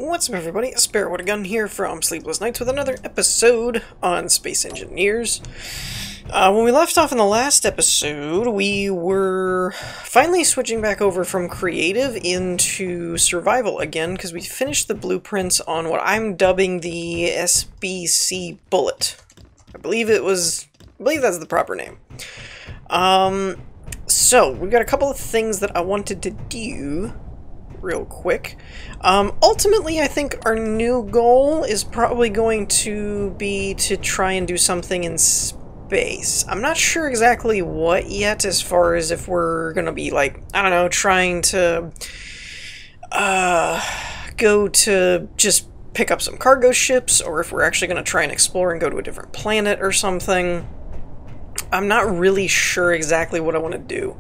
What's up, everybody? Sparrow with a Gun here from Sleepless Nights with another episode on Space Engineers. When we left off in the last episode, we were finally switching back over from creative into survival again, because we finished the blueprints on what I'm dubbing the SBC bullet. I believe that's the proper name. So, we've got a couple of things that I wanted to do real quick. Ultimately, I think our new goal is probably going to be to try and do something in space. I'm not sure exactly what yet, as far as if we're gonna be, like, I don't know, trying to go to just pick up some cargo ships, or if we're actually gonna try and explore and go to a different planet or something. I'm not really sure exactly what I want to do.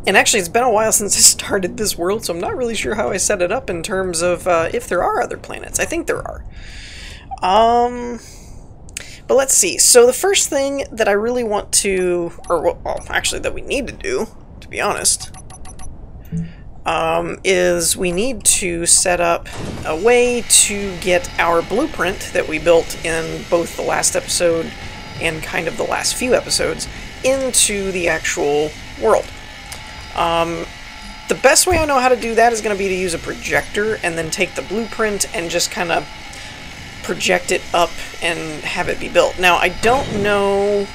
And actually, it's been a while since I started this world, so I'm not really sure how I set it up in terms of if there are other planets. I think there are. But let's see. So the first thing that I really want to, or well, actually that we need to do, to be honest, is we need to set up a way to get our blueprint that we built in both the last episode and kind of the last few episodes into the actual world. The best way I know how to do that is going to be to use a projector and then take the blueprint and just kind of project it up and have it be built. Now, I don't know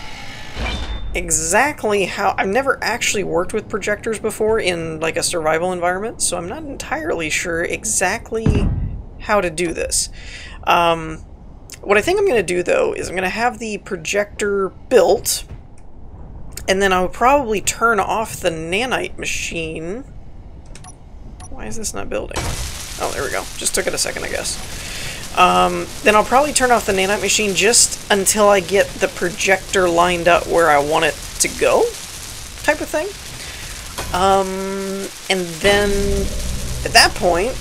exactly how... I've never actually worked with projectors before in, like, a survival environment, so I'm not entirely sure exactly how to do this. What I think I'm going to do, though, is I'm going to have the projector built, and then I'll probably turn off the nanite machine. Why is this not building? Oh, there we go. Just took it a second, I guess. Then I'll probably turn off the nanite machine just until I get the projector lined up where I want it to go, type of thing. And then at that point,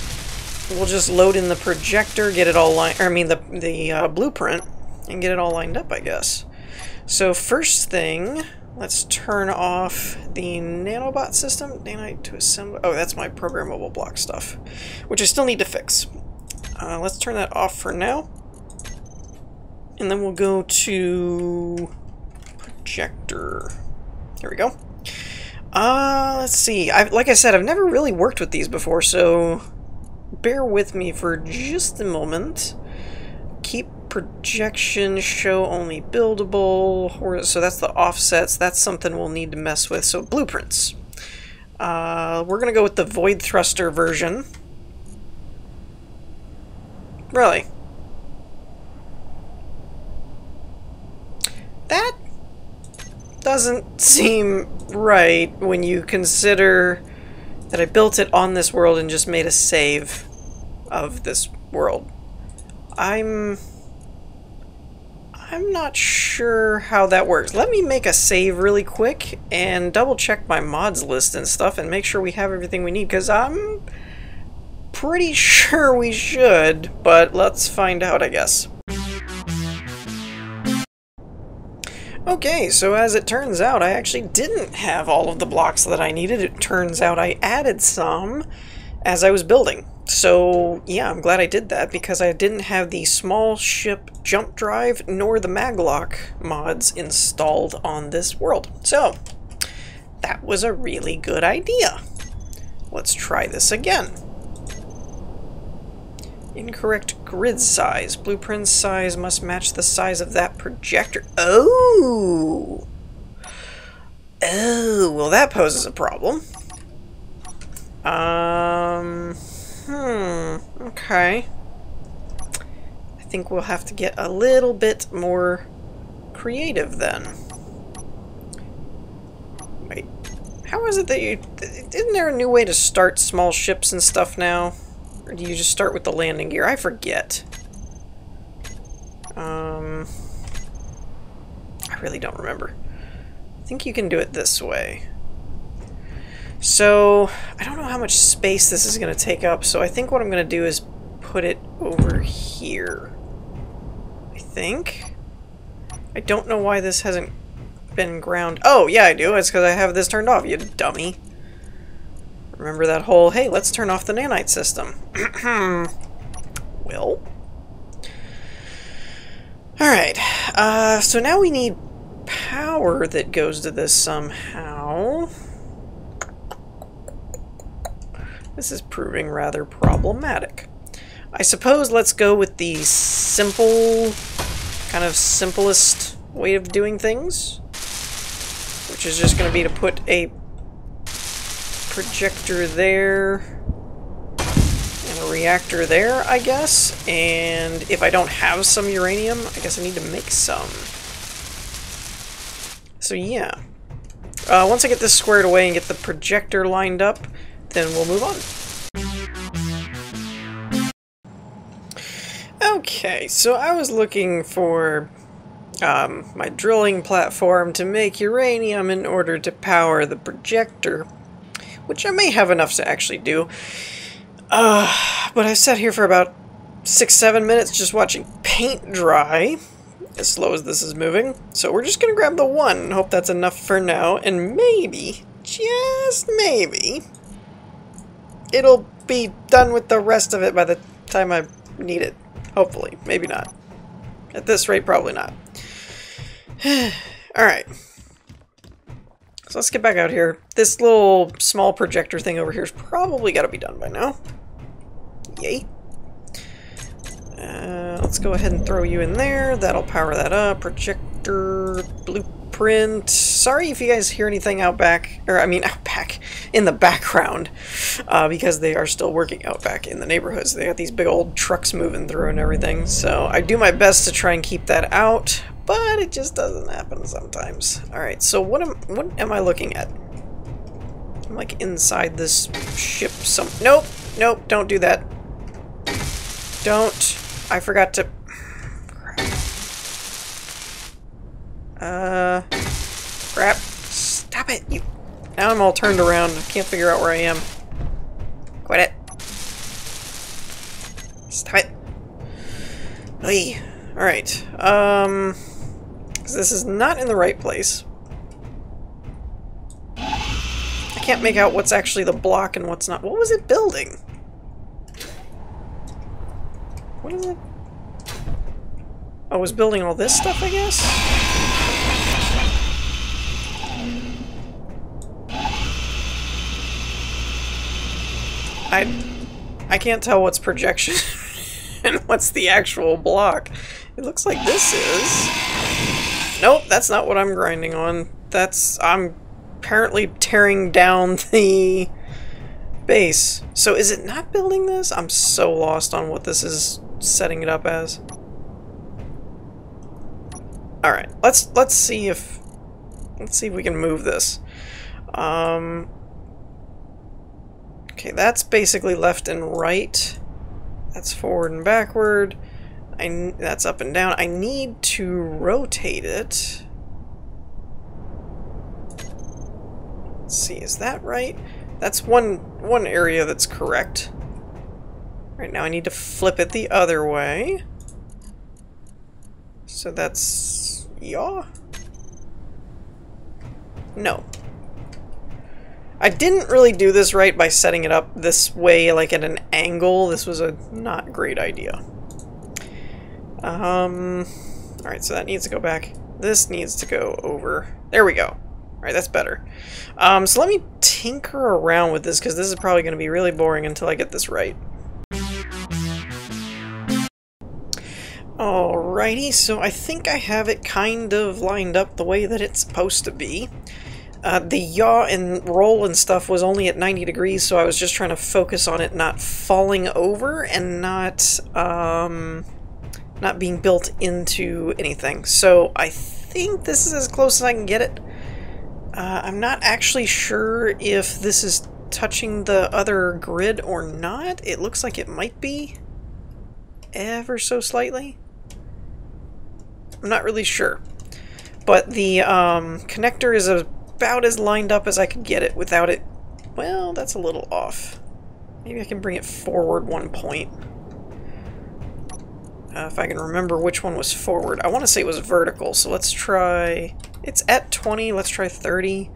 we'll just load in the projector, get it all the blueprint, and get it all lined up, I guess. So first thing, let's turn off the nanobot system. Nanite to assemble. Oh, that's my programmable block stuff, which I still need to fix. Let's turn that off for now. And then we'll go to projector. There we go. Let's see. Like I said, I've never really worked with these before, so bear with me for just a moment. Keep projection, show only buildable, so that's the offsets. That's something we'll need to mess with. So blueprints. We're gonna go with the void thruster version. Really? That doesn't seem right when you consider that I built it on this world and just made a save of this world. I'm not sure how that works. Let me make a save really quick and double check my mods list and stuff and make sure we have everything we need, because I'm pretty sure we should, but let's find out, I guess. Okay, so as it turns out, I actually didn't have all of the blocks that I needed. It turns out I added some as I was building. So, yeah, I'm glad I did that, because I didn't have the small ship jump drive nor the maglock mods installed on this world. So, that was a really good idea. Let's try this again. Incorrect grid size. Blueprint size must match the size of that projector. Oh! Oh, well, that poses a problem. Okay. I think we'll have to get a little bit more creative then. Wait, how is it that you... Isn't there a new way to start small ships and stuff now? Or do you just start with the landing gear? I forget. I really don't remember. I think you can do it this way. So, I don't know how much space this is going to take up, so I think what I'm going to do is put it over here. I think? I don't know why this hasn't been ground. Oh, yeah, I do. It's because I have this turned off, you dummy. Remember that whole, hey, let's turn off the nanite system. Well. Alright, so now we need power that goes to this somehow. This is proving rather problematic. I suppose let's go with the simple, kind of simplest way of doing things, which is just going to be to put a projector there and a reactor there, I guess. And if I don't have some uranium, I guess I need to make some. So yeah, once I get this squared away and get the projector lined up, then we'll move on. Okay, so I was looking for my drilling platform to make uranium in order to power the projector, which I may have enough to actually do. But I've sat here for about 6-7 minutes just watching paint dry, as slow as this is moving. So we're just gonna grab the one and hope that's enough for now, and maybe, just maybe, it'll be done with the rest of it by the time I need it. Hopefully. Maybe not. At this rate, probably not. Alright. So let's get back out here. This little small projector thing over here has probably got to be done by now. Yay. Let's go ahead and throw you in there. That'll power that up. Projector, blueprint. Sorry if you guys hear anything out back, or I mean out back in the background, because they are still working out back in the neighborhoods. They got these big old trucks moving through and everything. So I do my best to try and keep that out, but it just doesn't happen sometimes. All right, so what am I looking at? I'm like inside this ship. Nope, nope, don't do that. Don't. I forgot to. Crap. Stop it, you. Now I'm all turned around. I can't figure out where I am. Quit it. Stop it. Hey. Alright. This is not in the right place. I can't make out what's actually the block and what's not. What was it building? What is it? Oh, it was building all this stuff, I guess? I can't tell what's projection and what's the actual block. It looks like this is. Nope, that's not what I'm grinding on. I'm apparently tearing down the base. So is it not building this? I'm so lost on what this is setting it up as. All right, let's see if we can move this. Okay, that's basically left and right. That's forward and backward. That's up and down. I need to rotate it. Let's see, is that right? That's one area that's correct. Right now I need to flip it the other way. So that's yaw? No. I didn't really do this right by setting it up this way, like at an angle. This was a not great idea. Alright, so that needs to go back. This needs to go over. There we go. Alright, that's better. So let me tinker around with this, because this is probably going to be really boring until I get this right. Alrighty, so I think I have it kind of lined up the way that it's supposed to be. The yaw and roll and stuff was only at 90 degrees, so I was just trying to focus on it not falling over and not being built into anything. So I think this is as close as I can get it. I'm not actually sure if this is touching the other grid or not. It looks like it might be, ever so slightly. I'm not really sure. But the connector is about as lined up as I could get it without it. Well, that's a little off. Maybe I can bring it forward 1 point. If I can remember which one was forward. I want to say it was vertical, so let's try... It's at 20, let's try 30.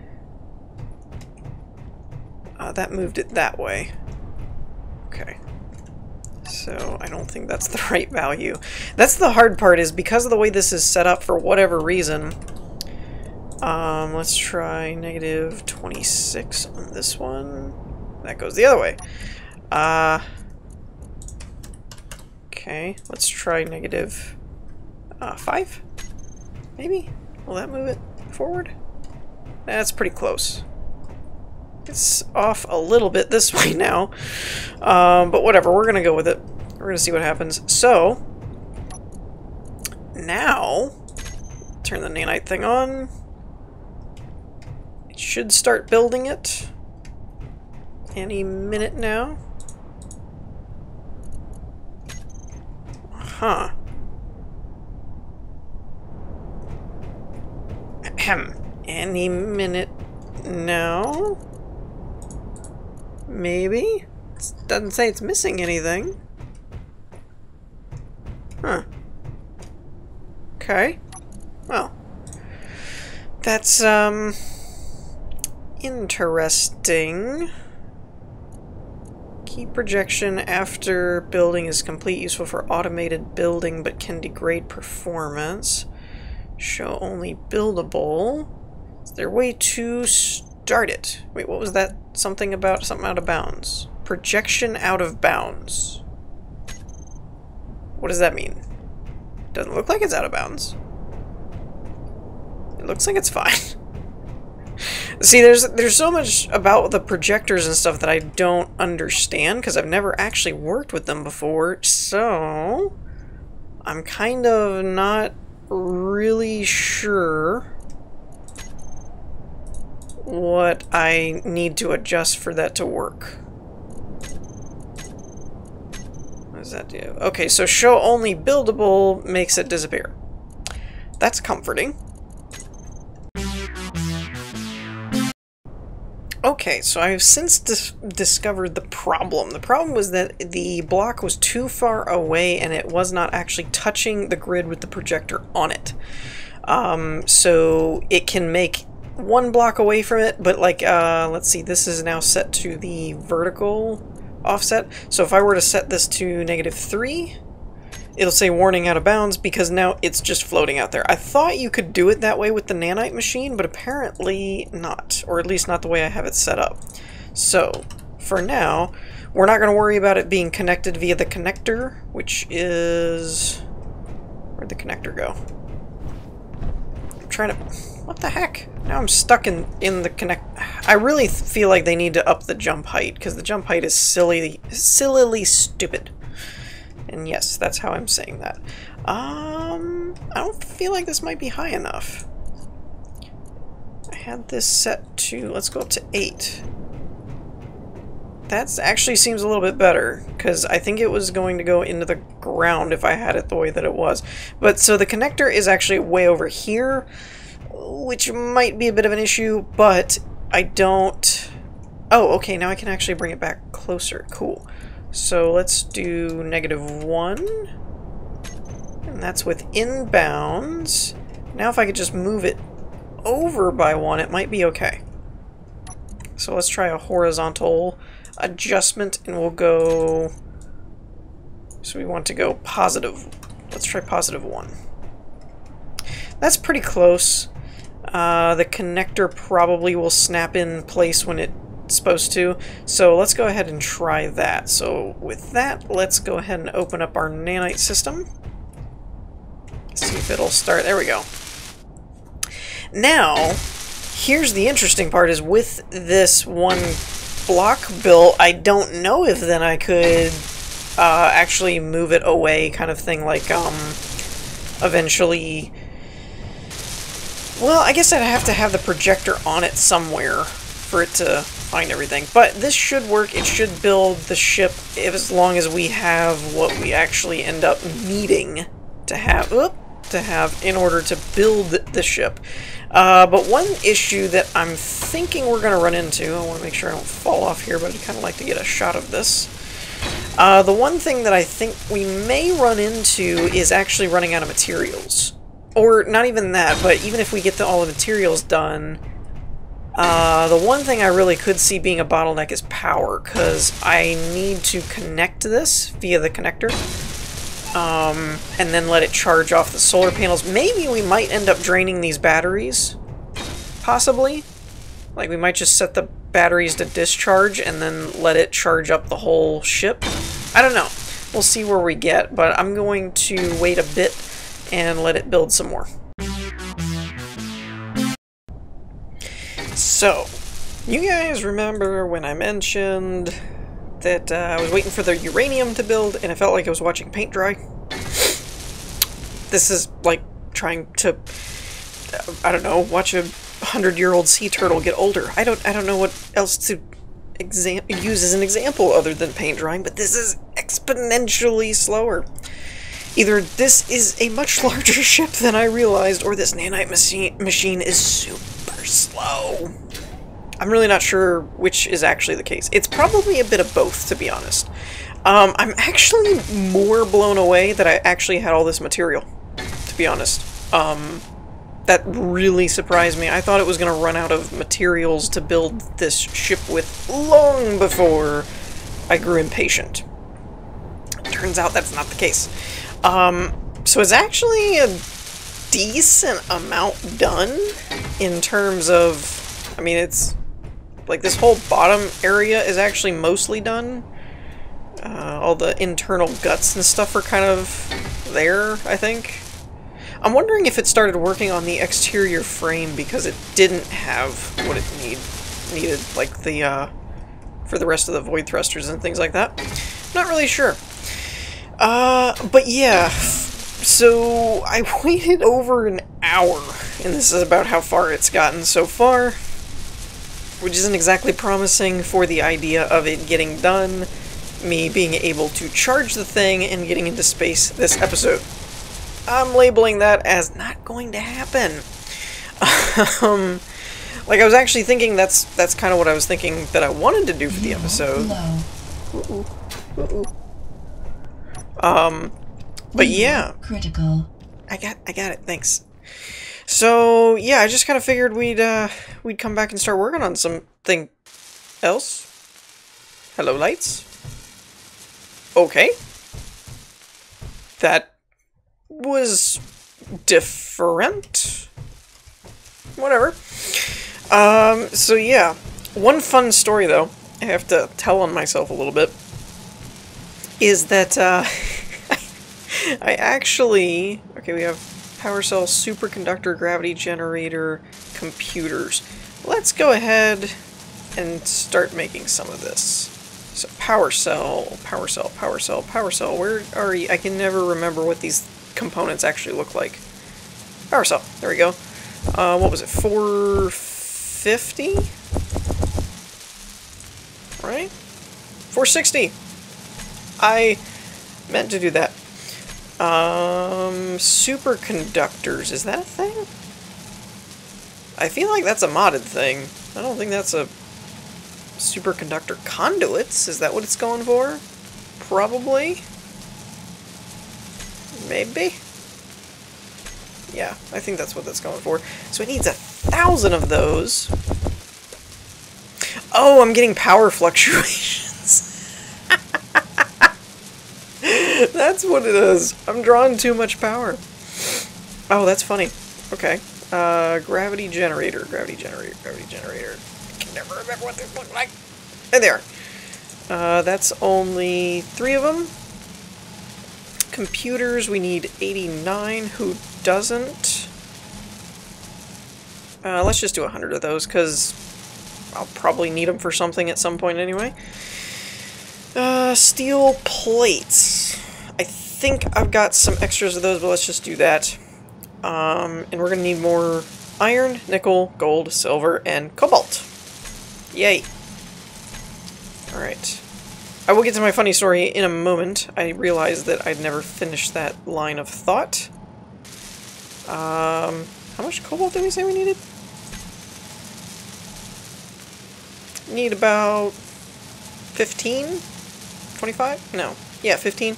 That moved it that way. Okay. So I don't think that's the right value. That's the hard part, is because of the way this is set up for whatever reason. Let's try negative 26 on this one. That goes the other way. Okay, let's try negative 5? Maybe? Will that move it forward? That's pretty close. It's off a little bit this way now. But whatever, we're gonna go with it. We're gonna see what happens. So, now, turn the nanite thing on. It should start building it any minute now. Huh. Ahem. Any minute now? Maybe? It doesn't say it's missing anything. Huh. Okay. Well. That's, interesting. Key projection after building is complete, useful for automated building, but can degrade performance. Show only buildable. Is there a way to start it? Wait, what was that? Something about something out of bounds. Projection out of bounds. What does that mean? Doesn't look like it's out of bounds. It looks like it's fine. See, there's so much about the projectors and stuff that I don't understand, because I've never actually worked with them before, so I'm kind of not really sure what I need to adjust for that to work. What does that do? Okay, so show only buildable makes it disappear. That's comforting. Okay, so I've since discovered the problem. The problem was that the block was too far away and it was not actually touching the grid with the projector on it. So it can make one block away from it, but like, let's see, this is now set to the vertical offset. So if I were to set this to -3, it'll say warning out of bounds because now it's just floating out there. I thought you could do it that way with the nanite machine, but apparently not, or at least not the way I have it set up. So for now, we're not going to worry about it being connected via the connector, which is... Where'd the connector go? I'm trying to... What the heck? Now I'm stuck in the connect... I really feel like they need to up the jump height, because the jump height is sillily stupid. And yes, that's how I'm saying that. I don't feel like this might be high enough. I had this set to... Let's go up to 8. That actually seems a little bit better, because I think it was going to go into the ground if I had it the way that it was. But so the connector is actually way over here, which might be a bit of an issue, but I don't... Oh, okay, now I can actually bring it back closer. Cool. So let's do -1, and that's within bounds. Now if I could just move it over by 1, it might be okay. So let's try a horizontal adjustment, and we'll go... So we want to go positive. Let's try +1. That's pretty close. The connector probably will snap in place when it's supposed to, so let's go ahead and try that. So with that, let's go ahead and open up our nanite system. See if it'll start. There we go. Now, here's the interesting part, is with this one block built, I don't know if then I could actually move it away, kind of thing, like eventually... Well, I guess I'd have to have the projector on it somewhere for it to find everything. But this should work. It should build the ship as long as we have what we actually end up needing to have, in order to build the ship. But one issue that I'm thinking we're going to run into, I want to make sure I don't fall off here, but I'd kind of like to get a shot of this. The one thing that I think we may run into is actually running out of materials. Or not even that, but even if we get all the materials done, The one thing I really could see being a bottleneck is power, because I need to connect this via the connector, and then let it charge off the solar panels. Maybe we might end up draining these batteries, possibly. Like, we might just set the batteries to discharge and then let it charge up the whole ship. I don't know. We'll see where we get, but I'm going to wait a bit and let it build some more. So, you guys remember when I mentioned that I was waiting for the uranium to build and it felt like I was watching paint dry? This is like trying to, I don't know, watch a 100-year-old sea turtle get older. I don't know what else to use as an example other than paint drying, but this is exponentially slower. Either this is a much larger ship than I realized, or this nanite machine is super slow. I'm really not sure which is actually the case. It's probably a bit of both, to be honest. I'm actually more blown away that I actually had all this material, to be honest. That really surprised me. I thought it was going to run out of materials to build this ship with long before I grew impatient. Turns out that's not the case. So it's actually a decent amount done in terms of, I mean, it's like this whole bottom area is actually mostly done. All the internal guts and stuff are kind of there, I think. I'm wondering if it started working on the exterior frame because it didn't have what it needed, like the, for the rest of the void thrusters and things like that. Not really sure. But yeah, so I waited over an hour, and this is about how far it's gotten so far, which isn't exactly promising for the idea of it getting done, me being able to charge the thing and getting into space this episode. I'm labeling that as not going to happen. Like, I was actually thinking that's kind of what I was thinking that I wanted to do for the episode. But yeah. Critical. I got it, thanks. So, yeah, I just kind of figured we'd come back and start working on something else. Hello, lights. Okay. That was different. Whatever. So yeah. One fun story, though, I have to tell on myself a little bit, is that, I actually... Okay, we have power cell, superconductor, gravity generator, computers. Let's go ahead and start making some of this. So power cell, power cell, power cell, power cell. Where are you? I can never remember what these components actually look like. Power cell. There we go. What was it? 450? Right? 460. I meant to do that. Superconductors. Is that a thing? I feel like that's a modded thing. I don't think that's a superconductor. Conduits? Is that what it's going for? Probably. Maybe? Yeah, I think that's what that's going for. So it needs 1,000 of those. Oh, I'm getting power fluctuations. That's what it is. I'm drawing too much power. Oh, that's funny. Okay. Gravity generator. Gravity generator. Gravity generator. I can never remember what they look like. There they are. That's only 3 of them. Computers, we need 89. Who doesn't? Let's just do 100 of those, because I'll probably need them for something at some point anyway. Steel plates. I think I've got some extras of those, but let's just do that. And we're going to need more iron, nickel, gold, silver, and cobalt. Yay. Alright. I will get to my funny story in a moment. I realized that I'd never finished that line of thought. How much cobalt did we say we needed? Need about 15? 25? No. Yeah, 15.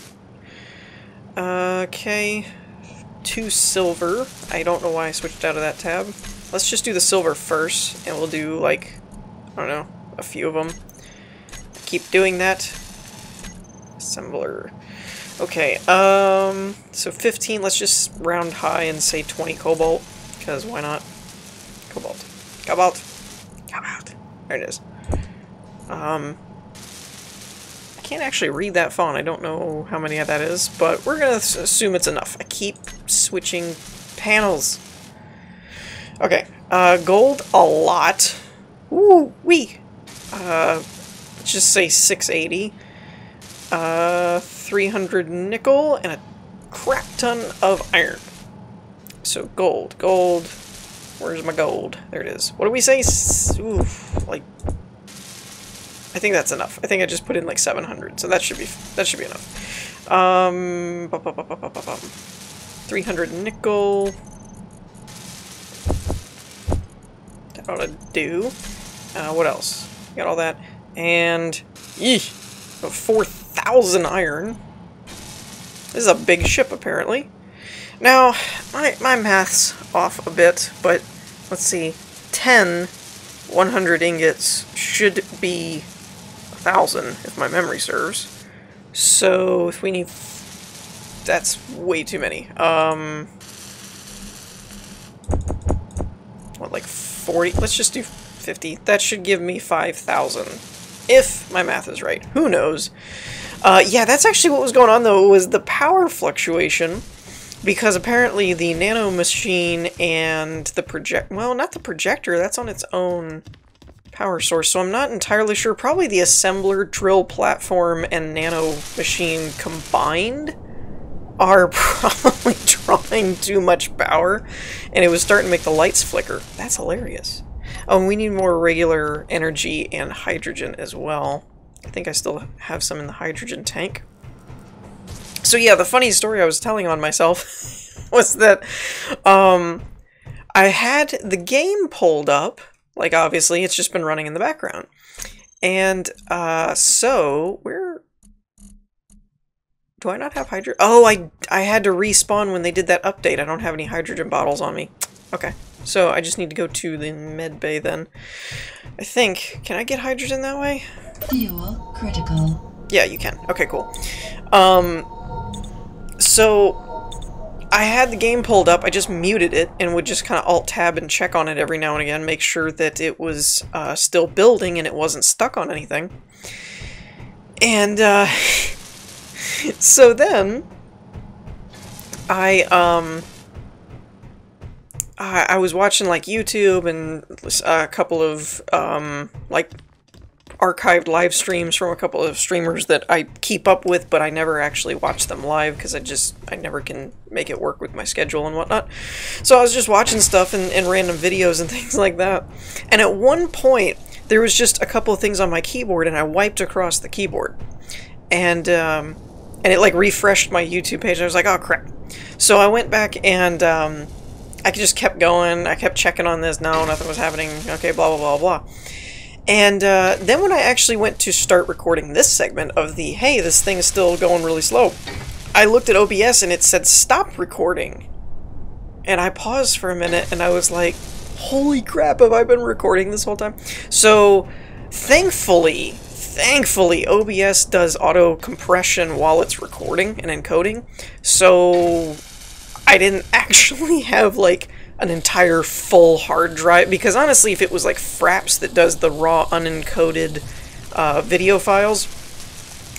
Okay. 2 silver. I don't know why I switched out of that tab. let's just do the silver first, and we'll do, like, I don't know, a few of them. Keep doing that. Assembler. Okay, so 15, let's just round high and say 20 cobalt, because why not? Cobalt. Cobalt. Cobalt. There it is. I can't actually read that font. I don't know how many that is, but we're gonna assume it's enough. I keep switching panels. Okay, gold, a lot. Ooh, wee. Let's just say 680. 300 nickel, and a crap ton of iron. So gold, gold. Where's my gold? There it is. What do we say? Oof, like, I think that's enough. I think I just put in like 700, so that should be enough. 300 nickel. That ought to do. What else? Got all that, and 4,000 iron. This is a big ship, apparently. Now, my math's off a bit, but let's see. 10 100 ingots should be 1,000, if my memory serves. So, if we need... That's way too many. What, like 40? Let's just do 50. That should give me 5,000. If my math is right. Who knows? Yeah, that's actually what was going on, though, was the power fluctuation. Because apparently the nano machine and the well, not the projector, that's on its own power source, so I'm not entirely sure. Probably the assembler, drill platform, and nano machine combined are probably drawing too much power, and it was starting to make the lights flicker. That's hilarious. Oh, and we need more regular energy and hydrogen as well. I think I still have some in the hydrogen tank. So yeah, the funny story I was telling on myself was that I had the game pulled up, like obviously it's just been running in the background. And so where do I not have hydrogen? Oh, I had to respawn when they did that update. I don't have any hydrogen bottles on me. Okay, so I just need to go to the med bay then. I think, can I get hydrogen that way? Fuel critical. Yeah, you can. Okay, cool. So I had the game pulled up, I just muted it and would just kind of alt-tab and check on it every now and again, make sure that it was still building and it wasn't stuck on anything. And so then I was watching like YouTube and a couple of like archived live streams from a couple of streamers that I keep up with, but I never actually watch them live because I never can make it work with my schedule and whatnot. So I was just watching stuff and random videos and things like that. And at one point, there was just a couple of things on my keyboard and I wiped across the keyboard. And it like refreshed my YouTube page. I was like, oh crap. So I went back and I just kept going. I kept checking on this. No, nothing was happening. Okay, blah, blah, blah, blah. And then when I actually went to start recording this segment of the, hey, this thing is still going really slow, I looked at OBS and it said stop recording. And I paused for a minute and I was like, holy crap, have I been recording this whole time? So thankfully, OBS does auto compression while it's recording and encoding. So I didn't actually have like an entire full hard drive, because honestly, if it was like Fraps that does the raw unencoded video files,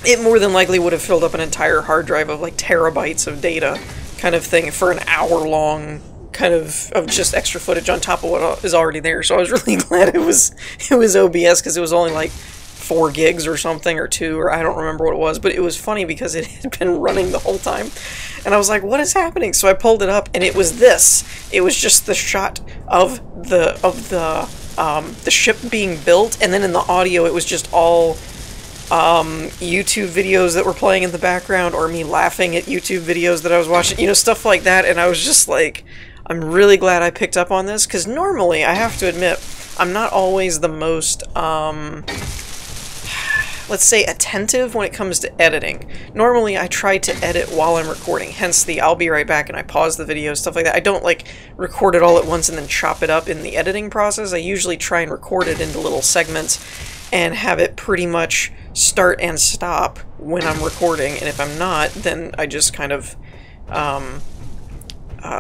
it more than likely would have filled up an entire hard drive of like terabytes of data kind of thing for an hour-long kind of just extra footage on top of what is already there. So I was really glad it was OBS, because it was only like 4 gigs or something, or 2, or I don't remember what it was, but it was funny because it had been running the whole time. And I was like, what is happening? So I pulled it up and it was this. It was just the shot of the ship being built, and then in the audio it was just all YouTube videos that were playing in the background, or me laughing at YouTube videos that I was watching, you know, stuff like that. And I was just like, I'm really glad I picked up on this, because normally, I have to admit, I'm not always the most, let's say, attentive when it comes to editing. Normally, I try to edit while I'm recording, hence the I'll be right back and I pause the video, stuff like that. I don't, like, record it all at once and then chop it up in the editing process. I usually try and record it into little segments and have it pretty much start and stop when I'm recording, and if I'm not, then I just kind of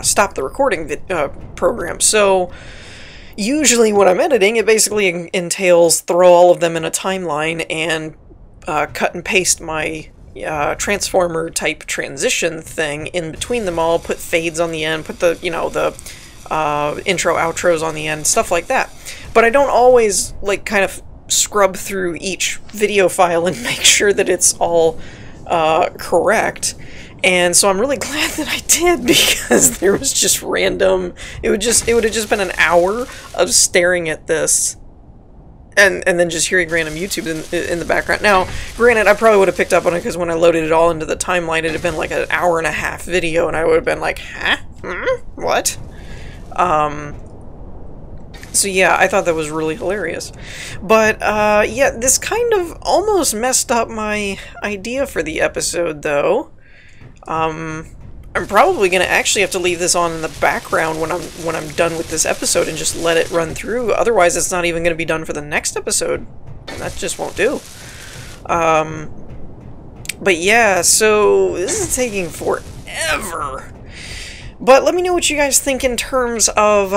stop the recording program. So usually when I'm editing, it basically entails throw all of them in a timeline and cut and paste my transformer type transition thing in between them all, put fades on the end, put the, you know, the intro outros on the end, stuff like that. But I don't always, like, kind of scrub through each video file and make sure that it's all correct. And so I'm really glad that I did, because there was just random, it would have just been an hour of staring at this and then just hearing random YouTube in the background. Now, granted, I probably would have picked up on it, because when I loaded it all into the timeline, it had been like an hour and a half video, and I would have been like, huh? What? So yeah, I thought that was really hilarious. But, yeah, this kind of almost messed up my idea for the episode, though. I'm probably going to actually have to leave this on in the background when I'm done with this episode and just let it run through. Otherwise, it's not even going to be done for the next episode. And that just won't do. But yeah, so this is taking forever. But let me know what you guys think in terms of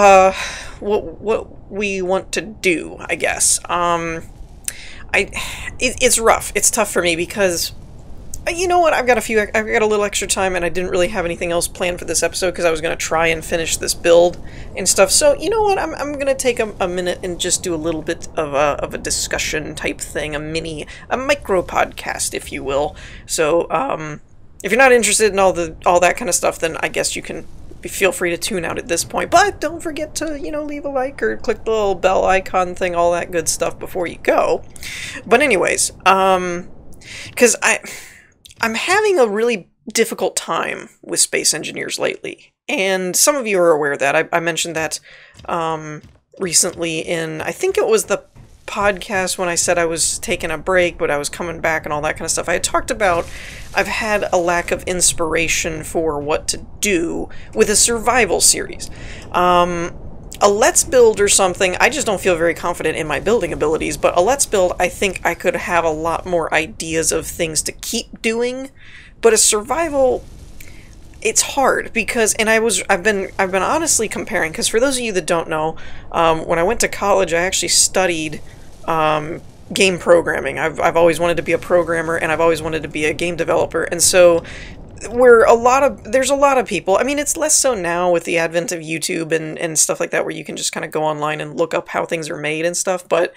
what we want to do, I guess. It's rough. It's tough for me because, you know what, I've got a little extra time, and I didn't really have anything else planned for this episode because I was going to try and finish this build and stuff. So, you know what, I'm going to take a minute and just do a little bit of a discussion type thing, a micro podcast, if you will. So, if you're not interested in all that kind of stuff, then I guess you can feel free to tune out at this point. But don't forget to, you know, leave a like or click the little bell icon thing, all that good stuff before you go. But anyways, because I'm having a really difficult time with Space Engineers lately. And some of you are aware of that. I mentioned that recently in, I think it was the podcast when I said I was taking a break, but I was coming back and all that kind of stuff. I had talked about I've had a lack of inspiration for what to do with a survival series. A Let's Build or something, I just don't feel very confident in my building abilities, but a Let's Build, I think I could have a lot more ideas of things to keep doing, but a survival, it's hard because, and I've been honestly comparing, because for those of you that don't know, when I went to college, I actually studied game programming. I've always wanted to be a programmer, and I've always wanted to be a game developer, and so there's a lot of people, I mean, it's less so now with the advent of YouTube and stuff like that, where you can just kind of go online and look up how things are made and stuff, but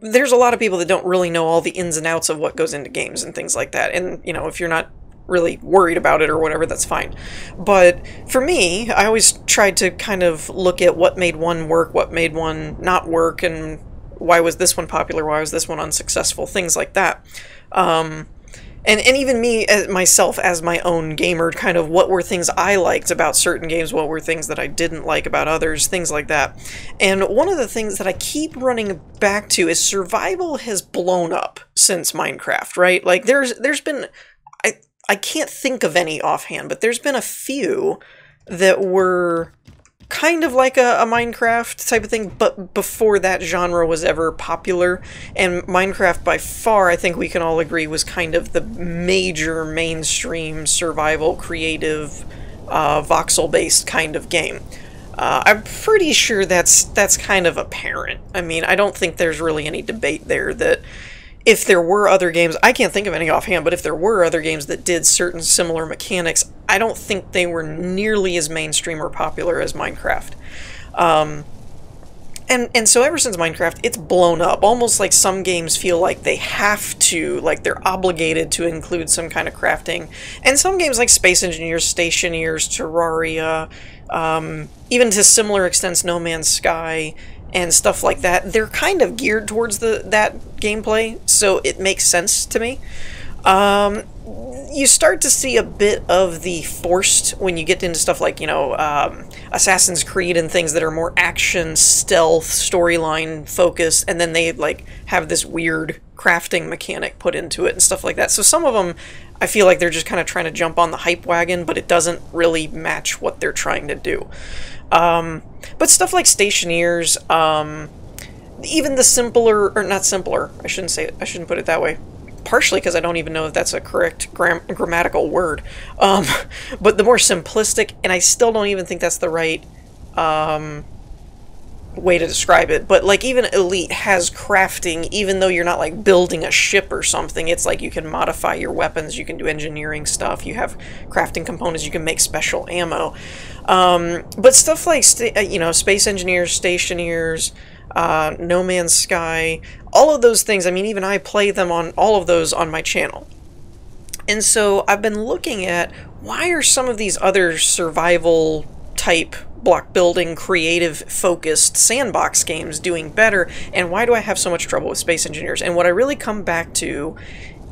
there's a lot of people that don't really know all the ins and outs of what goes into games and things like that, and, you know, if you're not really worried about it or whatever, that's fine. But for me, I always tried to kind of look at what made one work, what made one not work, and why was this one popular, why was this one unsuccessful, things like that. And even me, myself, as my own gamer, kind of what were things I liked about certain games, what were things that I didn't like about others, things like that. And one of the things that I keep running back to is survival has blown up since Minecraft, right? Like, there's been, I can't think of any offhand, but there's been a few that were kind of like a Minecraft type of thing, but before that genre was ever popular, and Minecraft by far, I think we can all agree, was kind of the major mainstream survival creative voxel-based kind of game. I'm pretty sure that's kind of apparent. I mean, I don't think there's really any debate there that if there were other games, I can't think of any offhand, but if there were other games that did certain similar mechanics, I don't think they were nearly as mainstream or popular as Minecraft. And so ever since Minecraft, it's blown up. Almost like some games feel like they have to, like they're obligated to include some kind of crafting. And some games like Space Engineers, Stationeers, Terraria, even to similar extents No Man's Sky, and stuff like that, they're kind of geared towards that gameplay, so it makes sense to me. You start to see a bit of the forced when you get into stuff like, you know, Assassin's Creed and things that are more action, stealth, storyline focused, and then they like have this weird crafting mechanic put into it and stuff like that. So some of them, I feel like they're just kind of trying to jump on the hype wagon, but it doesn't really match what they're trying to do. But stuff like Stationeers, even the simpler, or not simpler, I shouldn't put it that way. Partially because I don't even know if that's a correct grammatical word. But the more simplistic, and I still don't even think that's the right way to describe it, but like even Elite has crafting, even though you're not like building a ship or something. It's like you can modify your weapons, you can do engineering stuff, you have crafting components, you can make special ammo. But stuff like, you know, Space Engineers, Stationeers, No Man's Sky, all of those things, I mean, even I play them on all of those on my channel. And so I've been looking at why are some of these other survival type block building creative focused sandbox games doing better, and why do I have so much trouble with Space Engineers? And what I really come back to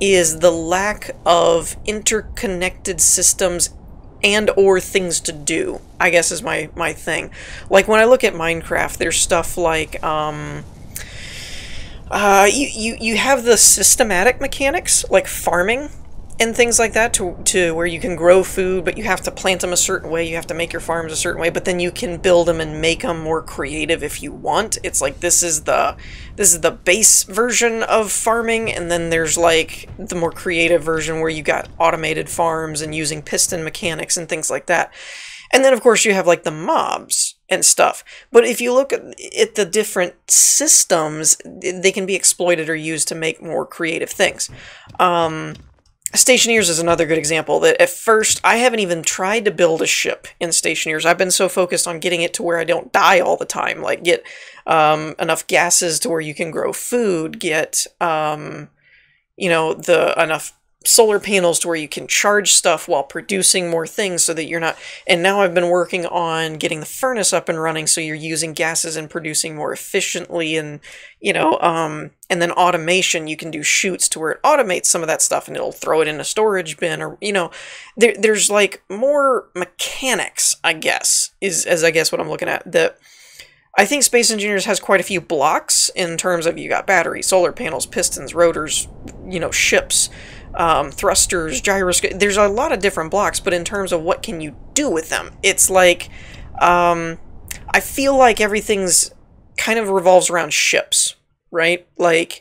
is the lack of interconnected systems and or things to do, I guess, is my thing. Like when I look at Minecraft, there's stuff like you have the systematic mechanics like farming and things like that to where you can grow food, but you have to plant them a certain way, you have to make your farms a certain way, but then you can build them and make them more creative if you want. It's like this is the base version of farming, and then there's like the more creative version where you got automated farms and using piston mechanics and things like that. And then of course you have like the mobs and stuff. But if you look at the different systems, they can be exploited or used to make more creative things. Stationeers is another good example that at first I haven't even tried to build a ship in Stationeers. I've been so focused on getting it to where I don't die all the time, like get enough gases to where you can grow food, get you know, enough solar panels to where you can charge stuff while producing more things so that you're not. And now I've been working on getting the furnace up and running so you're using gases and producing more efficiently, and you know, and then automation, you can do chutes to where it automates some of that stuff and it'll throw it in a storage bin, or you know, there's like more mechanics, I guess, is I guess what I'm looking at. That I think Space Engineers has quite a few blocks in terms of you got batteries, solar panels, pistons, rotors, you know, ships, thrusters, gyroscope. There's a lot of different blocks, but in terms of what can you do with them, it's like I feel like everything's kind of revolves around ships, right? Like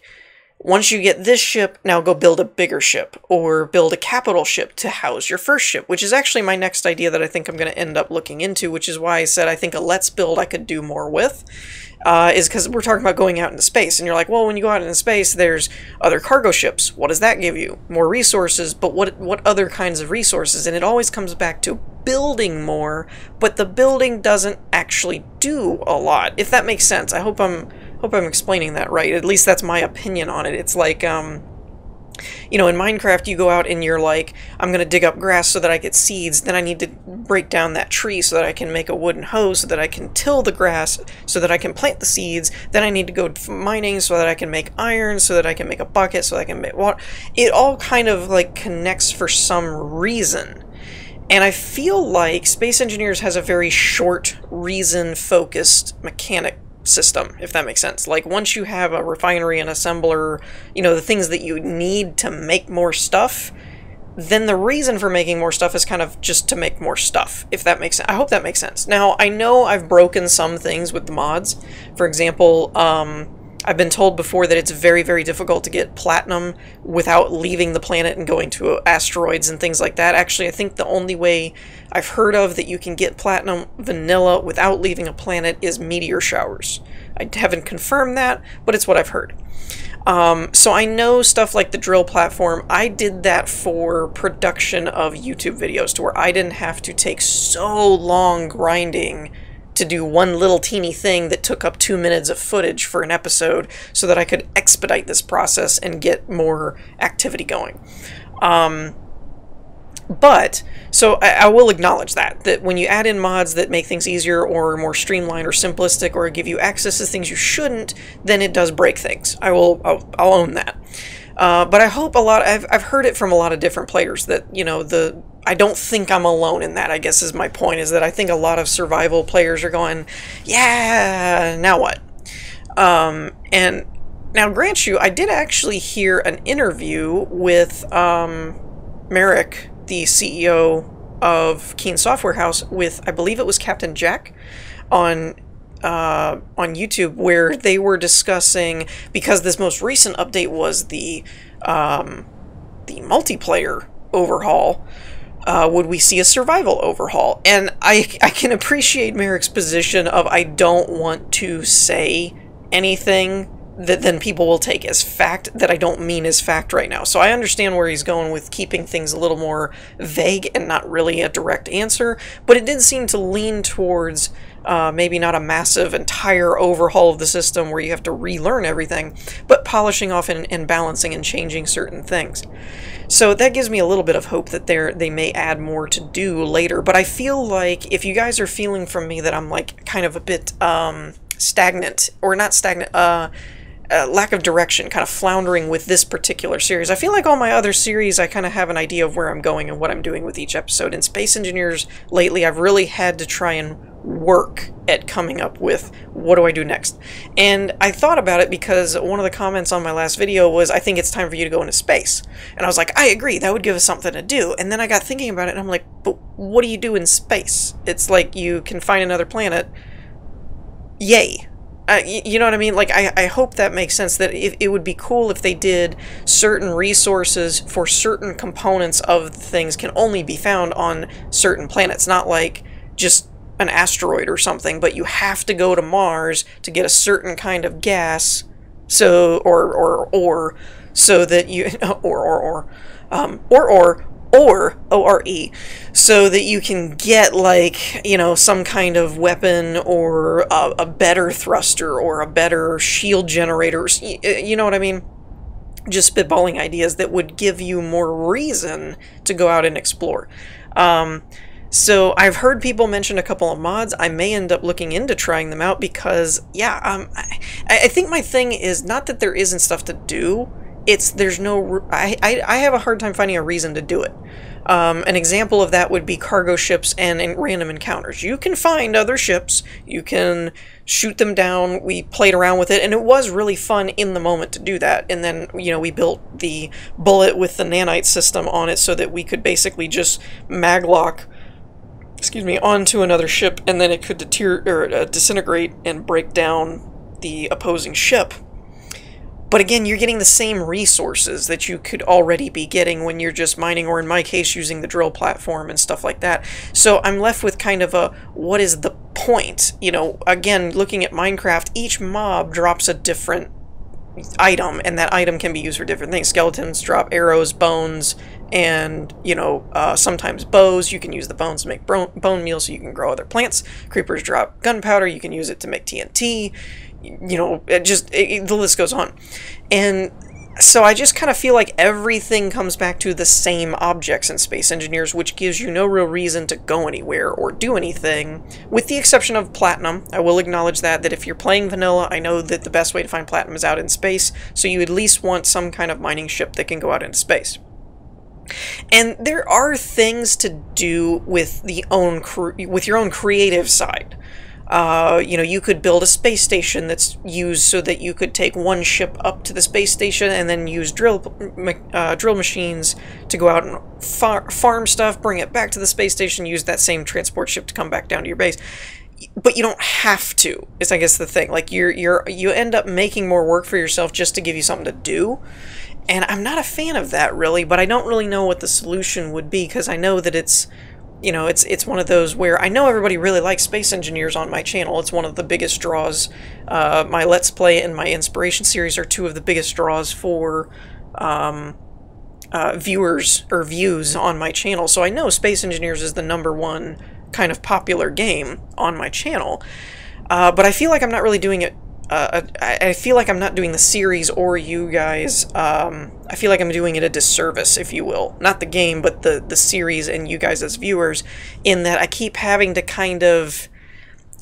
once you get this ship, now go build a bigger ship or build a capital ship to house your first ship, which is actually my next idea that I think I'm going to end up looking into, which is why I said I think a Let's Build I could do more with. Is because we're talking about going out into space, and you're like, well, when you go out into space, there's other cargo ships. What does that give you? More resources, but what other kinds of resources? And it always comes back to building more, but the building doesn't actually do a lot, if that makes sense. I hope I'm explaining that right. At least that's my opinion on it. It's like, you know, in Minecraft, you go out and you're like, I'm going to dig up grass so that I get seeds. Then I need to break down that tree so that I can make a wooden hoe so that I can till the grass so that I can plant the seeds. Then I need to go mining so that I can make iron, so that I can make a bucket, so that I can make water. It all kind of like connects for some reason. And I feel like Space Engineers has a very short, reason-focused mechanic system, if that makes sense. Like once you have a refinery and assembler, you know, the things that you need to make more stuff, then the reason for making more stuff is kind of just to make more stuff, if that makes sense. I hope that makes sense. Now, I know I've broken some things with the mods. For example, I've been told before that it's very, very difficult to get platinum without leaving the planet and going to asteroids and things like that. Actually, I think the only way I've heard of that you can get platinum vanilla without leaving a planet is meteor showers. I haven't confirmed that, but it's what I've heard. So I know stuff like the drill platform, I did that for production of YouTube videos to where I didn't have to take so long grinding to do one little teeny thing that took up 2 minutes of footage for an episode so that I could expedite this process and get more activity going. But, so I will acknowledge that when you add in mods that make things easier or more streamlined or simplistic or give you access to things you shouldn't, then it does break things. I'll own that. But I hope I've heard it from a lot of different players that, you know, I don't think I'm alone in that, I guess is my point, is that I think a lot of survival players are going, yeah, now what? And now, grant you, I did actually hear an interview with Merrick, the CEO of Keen Software House, with, I believe it was Captain Jack, on YouTube, where they were discussing, because this most recent update was the multiplayer overhaul, would we see a survival overhaul? And I can appreciate Merrick's position of, I don't want to say anything that then people will take as fact that I don't mean as fact right now. So I understand where he's going with keeping things a little more vague and not really a direct answer, but it did seem to lean towards maybe not a massive entire overhaul of the system where you have to relearn everything, but polishing off and balancing and changing certain things. So that gives me a little bit of hope that they may add more to do later, but I feel like if you guys are feeling from me that I'm like kind of a bit stagnant, or not stagnant, lack of direction, kind of floundering with this particular series. I feel like all my other series, I kind of have an idea of where I'm going and what I'm doing with each episode. In Space Engineers, lately, I've really had to try and work at coming up with what do I do next. And I thought about it because one of the comments on my last video was, I think it's time for you to go into space. And I was like, I agree, that would give us something to do. And then I got thinking about it, and I'm like, but what do you do in space? It's like you can find another planet. Yay. You know what I mean? Like, I hope that makes sense, that it would be cool if they did certain resources for certain components of things can only be found on certain planets, not like just an asteroid or something, but you have to go to Mars to get a certain kind of gas, so, or so that you, or O-R-E, so that you can get, like, you know, some kind of weapon or a better thruster or a better shield generator, you know what I mean? Just spitballing ideas that would give you more reason to go out and explore. So I've heard people mention a couple of mods. I may end up looking into trying them out because, yeah, I think my thing is not that there isn't stuff to do, it's there's no, I have a hard time finding a reason to do it. An example of that would be cargo ships and random encounters. You can find other ships, you can shoot them down. We played around with it, and it was really fun in the moment to do that. And then, you know, we built the bullet with the nanite system on it so that we could basically just maglock, excuse me, onto another ship, and then it could disintegrate and break down the opposing ship. But again, you're getting the same resources that you could already be getting when you're just mining, or in my case, using the drill platform and stuff like that. So I'm left with kind of a, what is the point? You know, again, looking at Minecraft, each mob drops a different item, and that item can be used for different things. Skeletons drop arrows, bones, and, you know, sometimes bows. You can use the bones to make bone meal so you can grow other plants. Creepers drop gunpowder. You can use it to make TNT. You know, the list goes on. And so I just kind of feel like everything comes back to the same objects in Space Engineers, which gives you no real reason to go anywhere or do anything, with the exception of platinum. I will acknowledge that if you're playing vanilla, I know that the best way to find platinum is out in space, so you at least want some kind of mining ship that can go out into space. And there are things to do with with your own creative side. You know, you could build a space station that's used so that you could take one ship up to the space station and then use drill machines to go out and farm stuff, bring it back to the space station, use that same transport ship to come back down to your base. But you don't have to, is I guess the thing. Like, you end up making more work for yourself just to give you something to do. And I'm not a fan of that, really, but I don't really know what the solution would be, because I know that it's, you know, it's one of those where I know everybody really likes Space Engineers on my channel. It's one of the biggest draws. My Let's Play and my Inspiration series are two of the biggest draws for viewers or views on my channel. So I know Space Engineers is the #1 kind of popular game on my channel. But I feel like I'm not really doing it. I feel like I'm not doing the series or you guys. I feel like I'm doing it a disservice, if you will. Not the game, but the series and you guys as viewers, in that I keep having to kind of...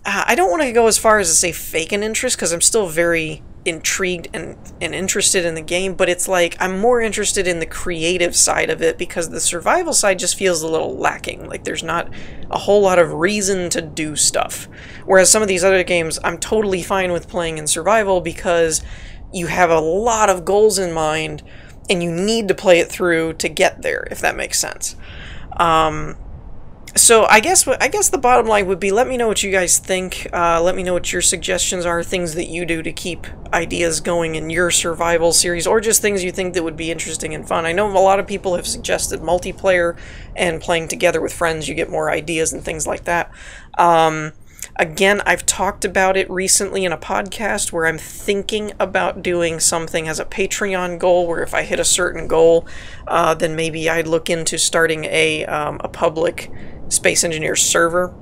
I don't want to go as far as to say fake an interest, because I'm still very intrigued and interested in the game, but it's like I'm more interested in the creative side of it because the survival side just feels a little lacking. Like there's not a whole lot of reason to do stuff. Whereas some of these other games, I'm totally fine with playing in survival because you have a lot of goals in mind and you need to play it through to get there, if that makes sense. So I guess the bottom line would be, let me know what you guys think. Let me know what your suggestions are, things that you do to keep ideas going in your survival series, or just things you think that would be interesting and fun. I know a lot of people have suggested multiplayer and playing together with friends. You get more ideas and things like that. Again, I've talked about it recently in a podcast where I'm thinking about doing something as a Patreon goal, where if I hit a certain goal, then maybe I'd look into starting a public Space Engineers server,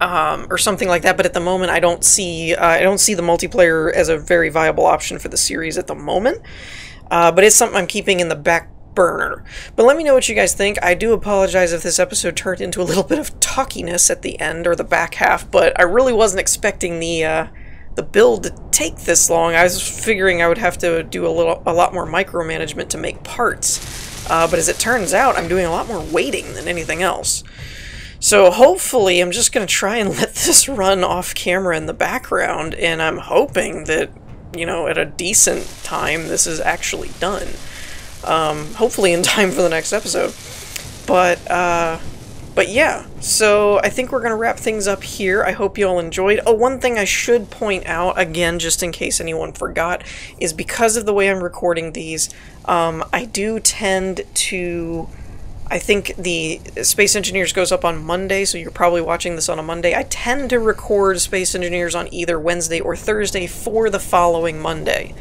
or something like that. But at the moment, I don't see the multiplayer as a very viable option for the series at the moment. But it's something I'm keeping in the back burner. But let me know what you guys think. I do apologize if this episode turned into a little bit of talkiness at the end or the back half, but I really wasn't expecting the build to take this long. I was figuring I would have to do a lot more micromanagement to make parts. But as it turns out, I'm doing a lot more waiting than anything else. So hopefully I'm just going to try and let this run off camera in the background, and I'm hoping that, you know, at a decent time this is actually done. Hopefully in time for the next episode. But yeah, so I think we're going to wrap things up here. I hope you all enjoyed. Oh, one thing I should point out, again, just in case anyone forgot, is because of the way I'm recording these, I do tend to... I think the Space Engineers goes up on Monday, so you're probably watching this on a Monday. I tend to record Space Engineers on either Wednesday or Thursday for the following Monday.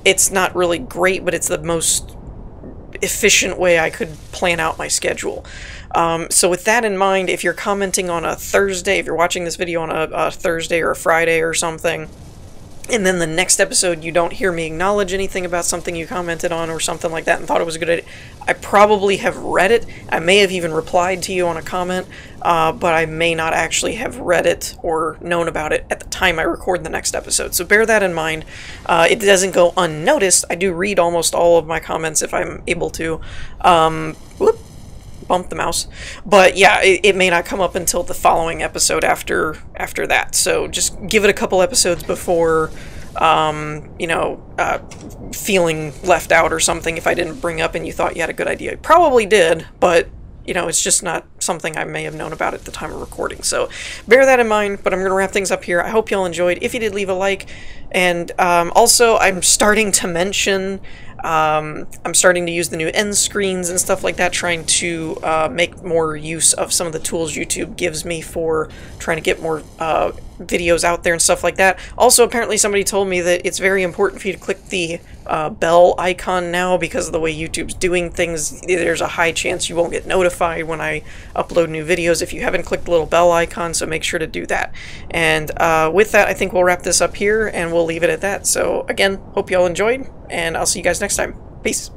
It's not really great, but it's the most efficient way I could plan out my schedule. So with that in mind, if you're commenting on a Thursday, if you're watching this video on a Thursday or a Friday or something, and then the next episode you don't hear me acknowledge anything about something you commented on or something like that and thought it was a good idea, I probably have read it. I may have even replied to you on a comment, but I may not actually have read it or known about it at the time I record the next episode. So bear that in mind. It doesn't go unnoticed. I do read almost all of my comments if I'm able to. Whoop. Bump the mouse. But yeah, it may not come up until the following episode after that. So just give it a couple episodes before, you know, feeling left out or something if I didn't bring up and you thought you had a good idea. Probably did, but, you know, it's just not something I may have known about at the time of recording. So bear that in mind, but I'm going to wrap things up here. I hope y'all enjoyed. If you did, leave a like. And also, I'm starting to mention... I'm starting to use the new end screens and stuff like that, trying to make more use of some of the tools YouTube gives me for trying to get more videos out there and stuff like that. Also, apparently somebody told me that it's very important for you to click the bell icon now, because of the way YouTube's doing things. There's a high chance you won't get notified when I upload new videos if you haven't clicked the little bell icon, so make sure to do that. And with that, I think we'll wrap this up here, and we'll leave it at that. So again, hope you all enjoyed, and I'll see you guys next time. Peace.